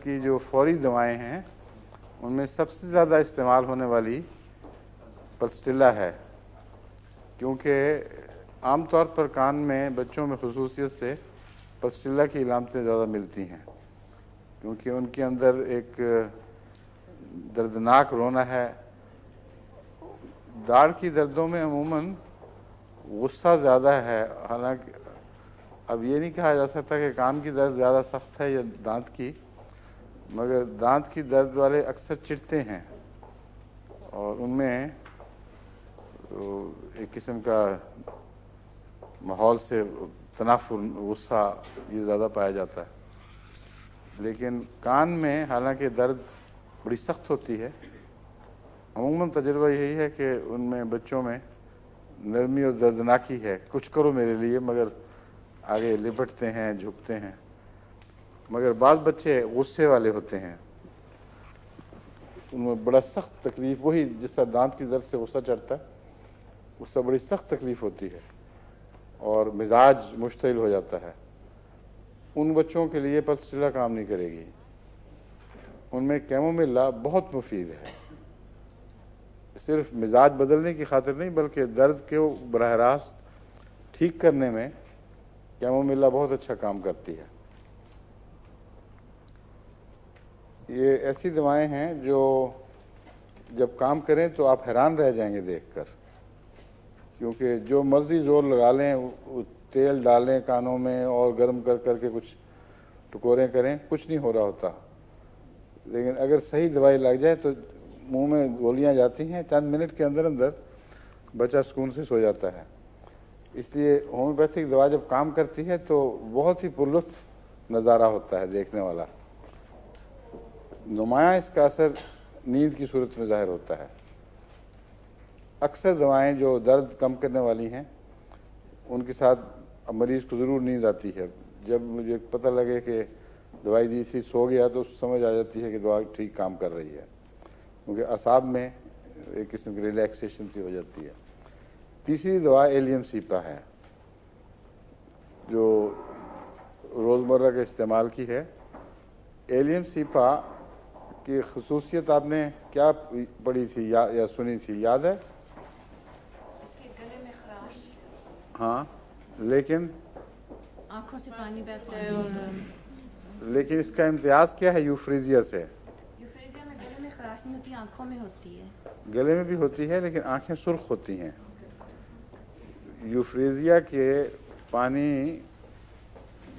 کی جو فوری دوائیں ہیں ان میں سب سے زیادہ استعمال ہونے والی پلسٹیلا ہے، کیونکہ عام طور پر کان میں بچوں میں خصوصیت سے پلسٹیلا کی علامتیں زیادہ ملتی ہیں، کیونکہ ان کے اندر ایک دردناک رونا ہے۔ داڑھ کی دردوں میں عموماً غصہ زیادہ ہے، حالانکہ اب یہ نہیں کہا جا سکتا کہ کان کی درد زیادہ سخت ہے یا دانت کی، مگر دانت کی درد والے اکثر چڑھتے ہیں اور ان میں ایک قسم کا ماحول سے تنافر، غصہ یہ زیادہ پایا جاتا ہے۔ لیکن کان میں حالانکہ درد بڑی سخت ہوتی ہے، عموماً تجربہ یہی ہے کہ ان میں بچوں میں نرمی اور دردناکی ہے، کچھ کرو میرے لیے، مگر آگے لپٹتے ہیں، جھکتے ہیں۔ مگر بعض بچے غصے والے ہوتے ہیں، ان میں بڑا سخت تکلیف، وہی جس طرح دانت کی درد سے غصہ چڑھتا ہے اس سے بڑی سخت تکلیف ہوتی ہے اور مزاج مشتعل ہو جاتا ہے۔ ان بچوں کے لیے پلسٹیلا کام نہیں کرے گی۔ ان میں کیمومیلا بہت مفید ہے، صرف مزاج بدلنے کی خاطر نہیں بلکہ درد کے براہ راست ٹھیک کرنے میں کیمومیلا بہت اچھا کام کرتی ہے۔ یہ ایسی دوائیں ہیں جو جب کام کریں تو آپ حیران رہ جائیں گے دیکھ کر، کیونکہ جو مرضی زور لگا لیں، تیل ڈالیں کانوں میں اور گرم کر کر کے کچھ ٹکوریں کریں، کچھ نہیں ہو رہا ہوتا۔ لیکن اگر صحیح دوائی لگ جائے تو منہ میں گولیاں جاتی ہیں، چند منٹ کے اندر اندر بچہ سکون سے سو جاتا ہے۔ اس لیے ہومیوپیتھک دوا جب کام کرتی ہے تو بہت ہی پرلطف نظارہ ہوتا ہے دیکھنے والا۔ نمایاں اس کا اثر نیند کی صورت میں ظاہر ہوتا ہے۔ اکثر دوائیں جو درد کم کرنے والی ہیں ان کے ساتھ مریض کو ضرور نیند آتی ہے۔ جب مجھے پتہ لگے کہ دوائی دی تھی سو گیا تو سمجھ آ جاتی ہے کہ دوا ٹھیک کام کر رہی ہے، کیونکہ اعصاب میں ایک قسم کی ریلیکسیشن سی ہو جاتی ہے۔ تیسری دوا ایلیم سیپا ہے جو روزمرہ کے استعمال کی ہے۔ ایلیم سیپا کی خصوصیت آپ نے کیا پڑھی تھی یا سنی تھی، یاد ہے؟ اس کے گلے میں خراش، ہاں، لیکن آنکھوں سے پانی بہتا ہے، اور لیکن اس کا امتیاز کیا ہے یوفریزیا سے؟ یوفریزیا میں گلے میں خراش نہیں ہوتی، آنکھوں میں ہوتی ہے۔ گلے میں بھی ہوتی ہے لیکن آنکھیں سرخ ہوتی ہیں۔ یوفریزیا کے پانی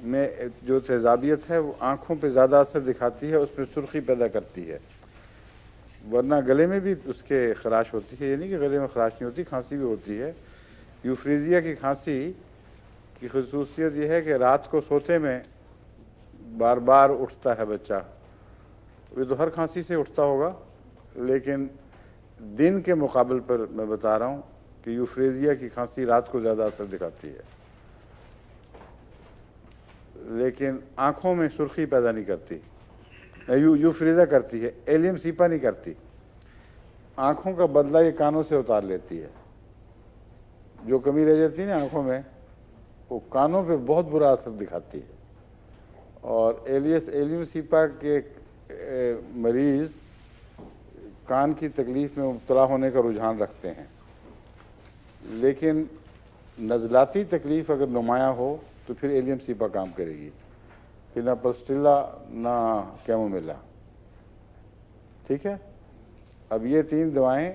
میں جو تیزابیت ہے وہ آنکھوں پہ زیادہ اثر دکھاتی ہے، اس میں سرخی پیدا کرتی ہے، ورنہ گلے میں بھی اس کے خراش ہوتی ہے۔ یہ نہیں کہ گلے میں خراش نہیں ہوتی، کھانسی بھی ہوتی ہے۔ یوفریزیا کی کھانسی کی خصوصیت یہ ہے کہ رات کو سوتے میں بار بار اٹھتا ہے بچہ۔ یہ تو ہر کھانسی سے اٹھتا ہوگا، لیکن دن کے مقابل پر میں بتا رہا ہوں کہ یوفریزیا کی کھانسی رات کو زیادہ اثر دکھاتی ہے، لیکن آنکھوں میں سرخی پیدا نہیں کرتی۔ یوفریزیا کرتی ہے، ایلیم سیپا نہیں کرتی۔ آنکھوں کا بدلہ یہ کانوں سے اتار لیتی ہے۔ جو کمی رہ جاتی ہے نا آنکھوں میں، وہ کانوں پہ بہت برا اثر دکھاتی ہے۔ اور ایلیم سیپا کے مریض کان کی تکلیف میں مبتلا ہونے کا رجحان رکھتے ہیں، لیکن نزلاتی تکلیف اگر نمایاں ہو تو پھر ایلیم سیپا کام کرے گی، پھر نہ پلسٹیلا نہ کیمومیلا۔ ٹھیک ہے؟ اب یہ تین دوائیں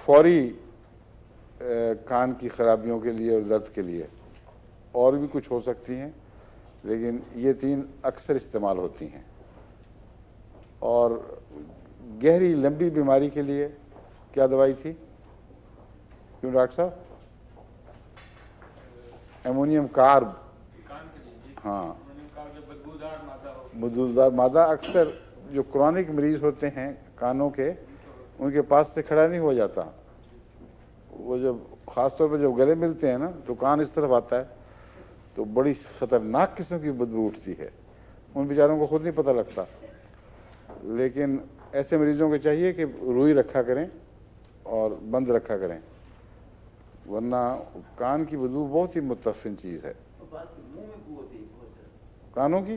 فوری کان کی خرابیوں کے لیے اور درد کے لیے، اور بھی کچھ ہو سکتی ہیں لیکن یہ تین اکثر استعمال ہوتی ہیں۔ اور گہری لمبی بیماری کے لیے کیا دوائی تھی؟ کیوں ڈاکٹر صاحب؟ ایمونیم کارب۔ ہاں، بدبودار مادہ اکثر جو کرونک مریض ہوتے ہیں کانوں کے، ان کے پاس سے کھڑا نہیں ہو جاتا۔ وہ جب خاص طور پہ جب گلے ملتے ہیں نا تو کان اس طرف آتا ہے تو بڑی خطرناک قسم کی بدبو اٹھتی ہے، ان بیچاروں کو خود نہیں پتہ لگتا۔ لیکن ایسے مریضوں کو چاہیے کہ روئی رکھا کریں اور بند رکھا کریں، ورنہ کان کی بدبو بہت ہی متفن چیز ہے۔ کانوں کی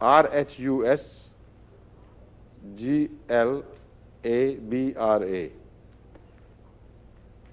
RHUSGLABRA।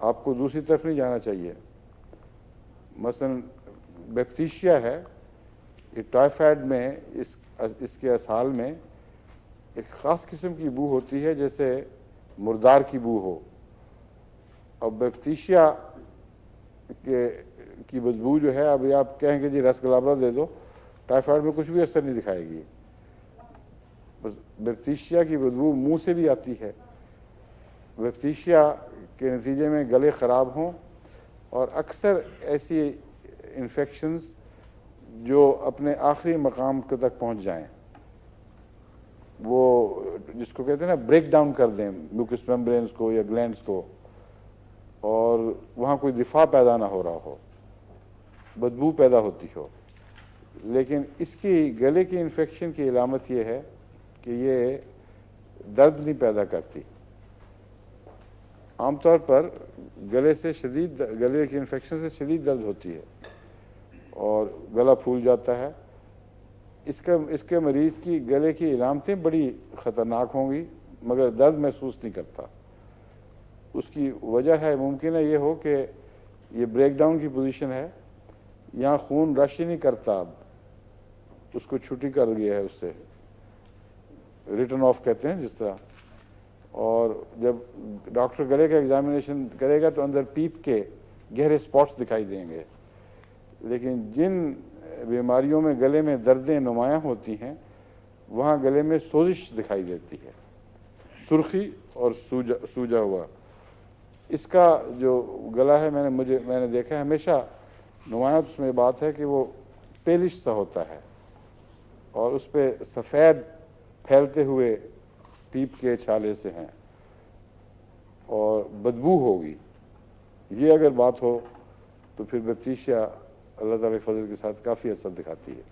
آپ کو دوسری طرف نہیں جانا چاہیے. مثلا بیپتیشیا ہے, یہ ٹائیفائڈ میں اس کے اسہال میں ایک خاص قسم کی بو ہوتی ہے جیسے مردار کی بو ہو. اور بیپتیشیا کی بدبو جو ہے, ابھی آپ کہیں کہ جی رس گلابرا دے دو, ٹائیفائڈ میں کچھ بھی اثر نہیں دکھائے گی. بس بیپتیشیا کی بدبو منہ سے بھی آتی ہے. بیپتیشیا کے نتیجے میں گلے خراب ہوں, اور اکثر ایسی انفیکشنز جو اپنے آخری مقام تک پہنچ جائیں, وہ جس کو کہتے ہیں نا بریک ڈاؤن کر دیں میوکس میمبرینز کو یا گلینڈز کو, اور وہاں کوئی دفاع پیدا نہ ہو رہا ہو, بدبو پیدا ہوتی ہو. لیکن اس کی گلے کی انفیکشن کی علامت یہ ہے کہ یہ درد نہیں پیدا کرتی. عام طور پر گلے کی انفیکشن سے شدید درد ہوتی ہے اور گلا پھول جاتا ہے. اس کے مریض کی گلے کی علامتیں بڑی خطرناک ہوں گی مگر درد محسوس نہیں کرتا. اس کی وجہ ہے, ممکن ہے یہ ہو کہ یہ بریک ڈاؤن کی پوزیشن ہے, یہاں خون رش ہی نہیں کرتا, اب اس کو چھٹی کر گیا ہے, اس سے ریٹرن آف کہتے ہیں جس طرح. اور جب ڈاکٹر گلے کا ایگزامینیشن کرے گا تو اندر پیپ کے گہرے اسپاٹس دکھائی دیں گے. لیکن جن بیماریوں میں گلے میں دردیں نمایاں ہوتی ہیں وہاں گلے میں سوزش دکھائی دیتی ہے, سرخی اور سوجا ہوا. اس کا جو گلا ہے, میں نے دیکھا ہے ہمیشہ نمایاں اس میں بات ہے کہ وہ پیلش سا ہوتا ہے اور اس پہ سفید پھیلتے ہوئے پیپ کے چھالے سے ہیں اور بدبو ہوگی. یہ اگر بات ہو تو پھر بیپتیشیا اللہ تعالی کے فضل کے ساتھ کافی اثر دکھاتی ہے.